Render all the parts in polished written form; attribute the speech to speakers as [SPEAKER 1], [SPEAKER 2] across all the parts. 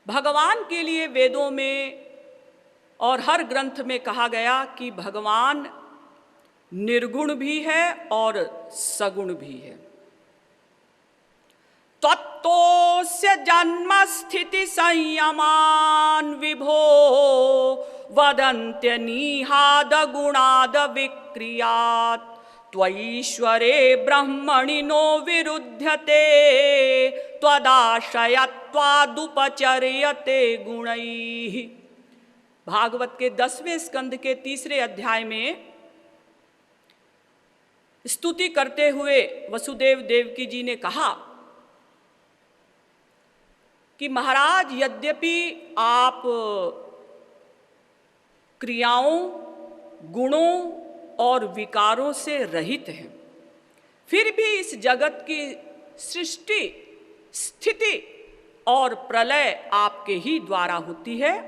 [SPEAKER 1] भगवान के लिए वेदों में और हर ग्रंथ में कहा गया कि भगवान निर्गुण भी है और सगुण भी है। तत्तोस्य जन्म स्थिति संयमान विभो वदन्त्यनीहाद गुणाद विक्रियात् त्वईश्वरे ब्रह्मणि नो विरुध्यते त्वदाश्रयत्वादुपचर्यते गुणैः। भागवत के 10वें स्कंद के 3 अध्याय में स्तुति करते हुए वसुदेव देवकी जी ने कहा कि महाराज, यद्यपि आप क्रियाओं, गुणों और विकारों से रहित हैं, फिर भी इस जगत की सृष्टि, स्थिति और प्रलय आपके ही द्वारा होती है।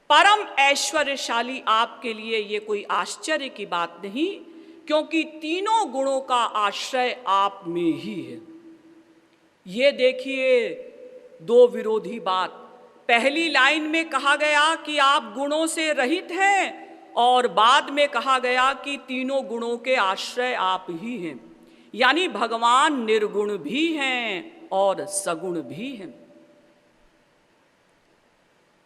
[SPEAKER 1] परम ऐश्वर्यशाली आपके लिए ये कोई आश्चर्य की बात नहीं, क्योंकि तीनों गुणों का आश्रय आप में ही है। ये देखिए दो विरोधी बात। पहली लाइन में कहा गया कि आप गुणों से रहित हैं और बाद में कहा गया कि तीनों गुणों के आश्रय आप ही हैं। यानी भगवान निर्गुण भी हैं और सगुण भी हैं।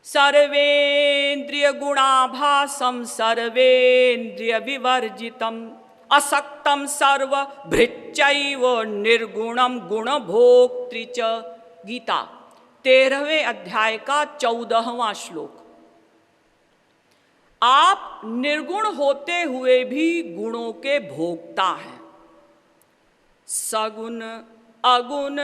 [SPEAKER 1] सर्वेन्द्रिय गुणाभासम सर्वेन्द्रिय विवर्जितम असक्तम सर्वभृच्चैव निर्गुणम गुणभोक्तृ च। गीता 13वें अध्याय का 14वां श्लोक। आप निर्गुण होते हुए भी गुणों के भोक्ता हैं। सगुण अगुण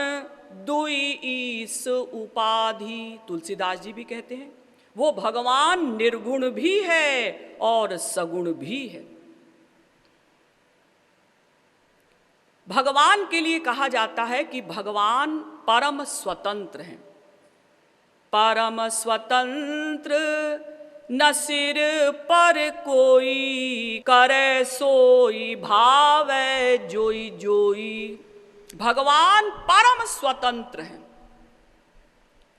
[SPEAKER 1] दुई ईस उपाधि, तुलसीदास जी भी कहते हैं वो भगवान निर्गुण भी है और सगुण भी है। भगवान के लिए कहा जाता है कि भगवान परम स्वतंत्र हैं। परम स्वतंत्र न सिर पर कोई, करे सोई भावै जोई जोई। भगवान परम स्वतंत्र हैं,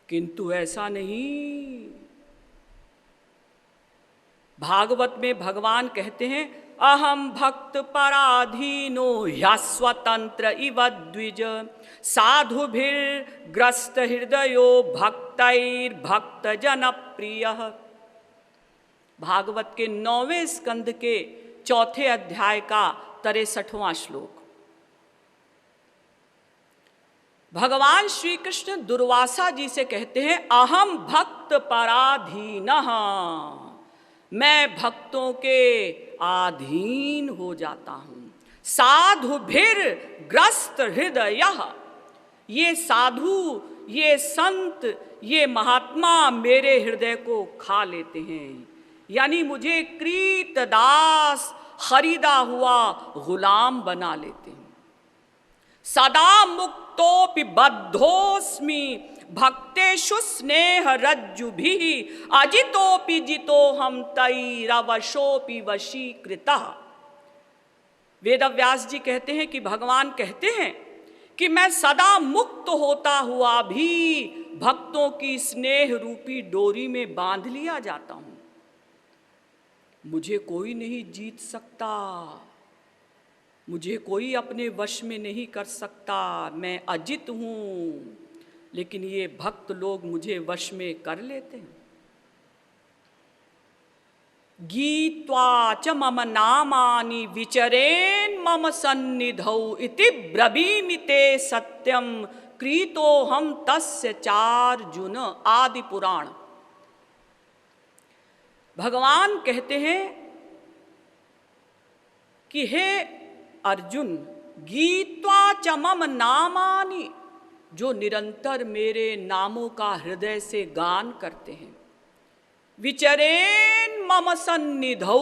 [SPEAKER 1] किंतु ऐसा नहीं। भागवत में भगवान कहते हैं अहम भक्त पराधीनो ह्यस्वतंत्र इव द्विज साधुभिर्ग्रस्त हृदयो भक्तैर्भक्त जनप्रियः। भागवत के 9वें स्कंद के 4 अध्याय का 63वां श्लोक। भगवान श्री कृष्ण दुर्वासा जी से कहते हैं अहम भक्त पराधीनः, मैं भक्तों के अधीन हो जाता हूं। साधुभिर ग्रस्त हृदय, ये साधु, ये संत, ये महात्मा मेरे हृदय को खा लेते हैं। यानी मुझे कृतदास, खरीदा हुआ गुलाम बना लेते हैं। सदा मुक्तोपि बद्धोस्मि भक्तेषु स्नेह रज्जुभिः अजितोपि जितोहम तैरवशोपि वशीकृतः। वेदव्यास जी कहते हैं कि भगवान कहते हैं कि मैं सदा मुक्त होता हुआ भी भक्तों की स्नेह रूपी डोरी में बांध लिया जाता हूं। मुझे कोई नहीं जीत सकता, मुझे कोई अपने वश में नहीं कर सकता। मैं अजित हूं, लेकिन ये भक्त लोग मुझे वश में कर लेते हैं। गीत्वा च मम नामानि विचरेन् मम सन्निधौ इति ब्रवीमि ते सत्यम क्रीतोहम तस्य चार्जुन। आदि पुराण। भगवान कहते हैं कि हे अर्जुन, गीत्वा च मम नामानि, जो निरंतर मेरे नामों का हृदय से गान करते हैं। विचरेन् मम सन्निधौ,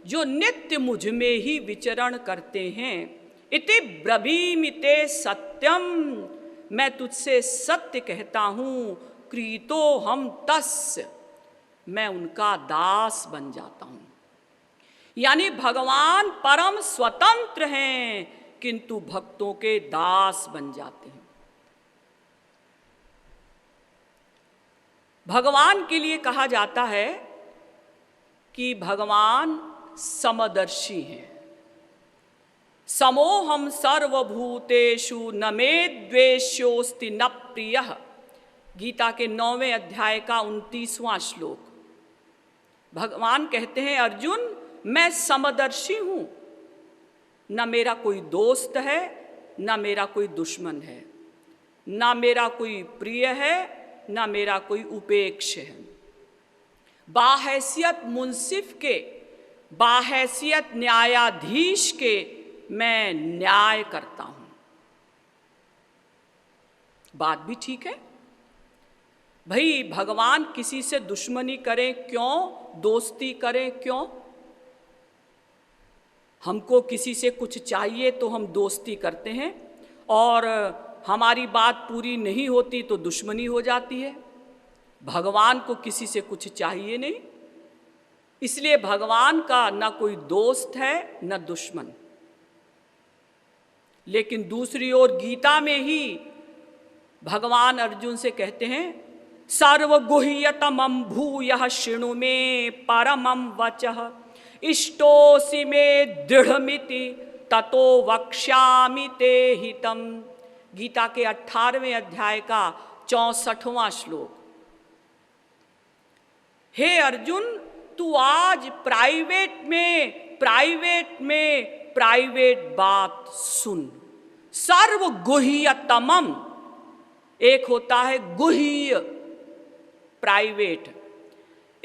[SPEAKER 1] जो नित्य मुझ में ही विचरण करते हैं। इति ब्रवीमि ते सत्यम, मैं तुझसे सत्य कहता हूँ। क्रीतो हम तस्य, मैं उनका दास बन जाता हूँ। यानी भगवान परम स्वतंत्र हैं, किंतु भक्तों के दास बन जाते हैं। भगवान के लिए कहा जाता है कि भगवान समदर्शी हैं। समोहम सर्वभूतेषु न मे द्वेष्योस्ति न प्रियः, गीता के 9वें अध्याय का 29वां श्लोक। भगवान कहते हैं अर्जुन, मैं समदर्शी हूं, न मेरा कोई दोस्त है, न मेरा कोई दुश्मन है, न मेरा कोई प्रिय है, न मेरा कोई उपेक्ष है। बाहैसियत मुंसिफ के, बाहैसियत न्यायाधीश के मैं न्याय करता हूं। बात भी ठीक है भाई, भगवान किसी से दुश्मनी करें क्यों, दोस्ती करें क्यों? हमको किसी से कुछ चाहिए तो हम दोस्ती करते हैं, और हमारी बात पूरी नहीं होती तो दुश्मनी हो जाती है। भगवान को किसी से कुछ चाहिए नहीं, इसलिए भगवान का न कोई दोस्त है न दुश्मन। लेकिन दूसरी ओर गीता में ही भगवान अर्जुन से कहते हैं, सर्वगुह्यतमं भूयः शृणु मे परमं वचः, इष्टोऽसि मे दृढ़मिति ततो वक्ष्यामि ते हितम्। गीता के 18वें अध्याय का 64वां श्लोक। हे अर्जुन, तू आज प्राइवेट बात सुन। सर्वगुह्यतमम, एक होता है गुह्य प्राइवेट,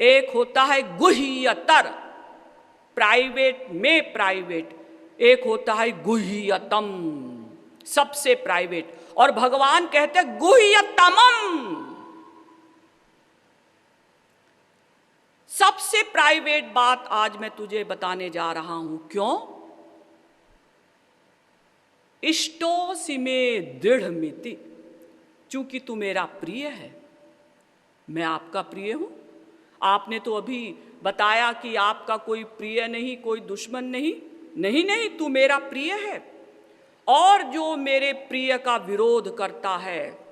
[SPEAKER 1] एक होता है गुह्यतर प्राइवेट में प्राइवेट, एक होता है गुह्यतम सबसे प्राइवेट। और भगवान कहते हैं गुह्यतमम, सबसे प्राइवेट बात आज मैं तुझे बताने जा रहा हूं। क्यों? इष्टोऽसि मे दृढ़मिति, चूंकि तू मेरा प्रिय है, मैं आपका प्रिय हूं। आपने तो अभी बताया कि आपका कोई प्रिय नहीं, कोई दुश्मन नहीं। नहीं नहीं, तू मेरा प्रिय है। और जो मेरे प्रिय का विरोध करता है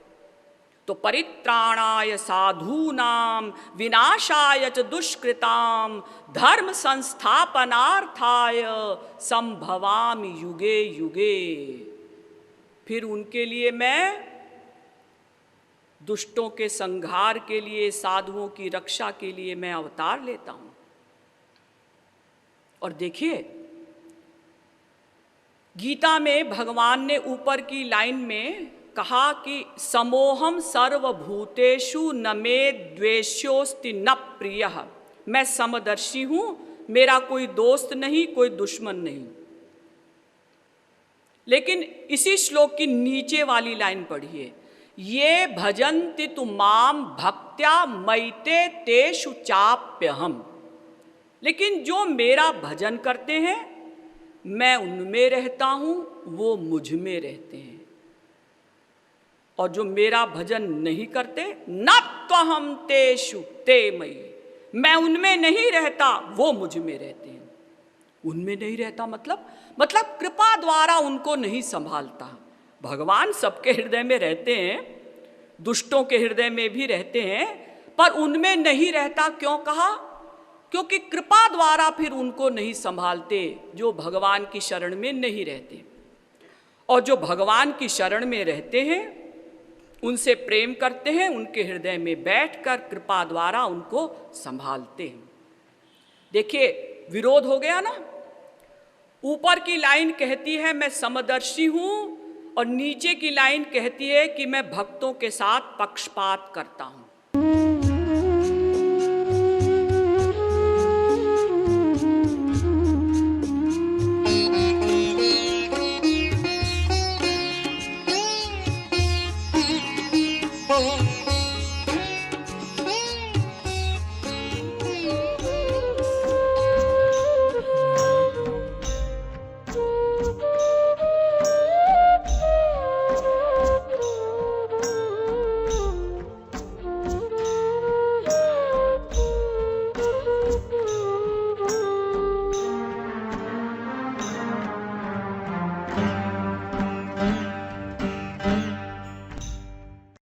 [SPEAKER 1] तो परित्राणाय साधूनाम विनाशाय च दुष्कृताम धर्म संस्थापनार्थाय संभवामि युगे युगे। फिर उनके लिए मैं दुष्टों के संहार के लिए, साधुओं की रक्षा के लिए मैं अवतार लेता हूं। और देखिए, गीता में भगवान ने ऊपर की लाइन में कहा कि समोहम सर्वभूतेषु न मे द्वेष्योस्ति न प्रियः, मैं समदर्शी हूं, मेरा कोई दोस्त नहीं, कोई दुश्मन नहीं। लेकिन इसी श्लोक की नीचे वाली लाइन पढ़िए, ये भजन्ति तु माम भक्त्या मैते तेषु चाप्यहम्। लेकिन जो मेरा भजन करते हैं, मैं उनमें रहता हूं, वो मुझ में रहते हैं। और जो मेरा भजन नहीं करते, न त्वहम तेषु ते मयि, मैं उनमें नहीं रहता, वो मुझ में रहते हैं। उनमें नहीं रहता मतलब कृपा द्वारा उनको नहीं संभालता। भगवान सबके हृदय में रहते हैं, दुष्टों के हृदय में भी रहते हैं, पर उनमें नहीं रहता। क्यों कहा? क्योंकि कृपा द्वारा फिर उनको नहीं संभालते जो भगवान की शरण में नहीं रहते। और जो भगवान की शरण में रहते हैं, उनसे प्रेम करते हैं, उनके हृदय में बैठकर कृपा द्वारा उनको संभालते हैं। देखिए, विरोध हो गया ना। ऊपर की लाइन कहती है मैं समदर्शी हूं, और नीचे की लाइन कहती है कि मैं भक्तों के साथ पक्षपात करता हूं।
[SPEAKER 2] Oh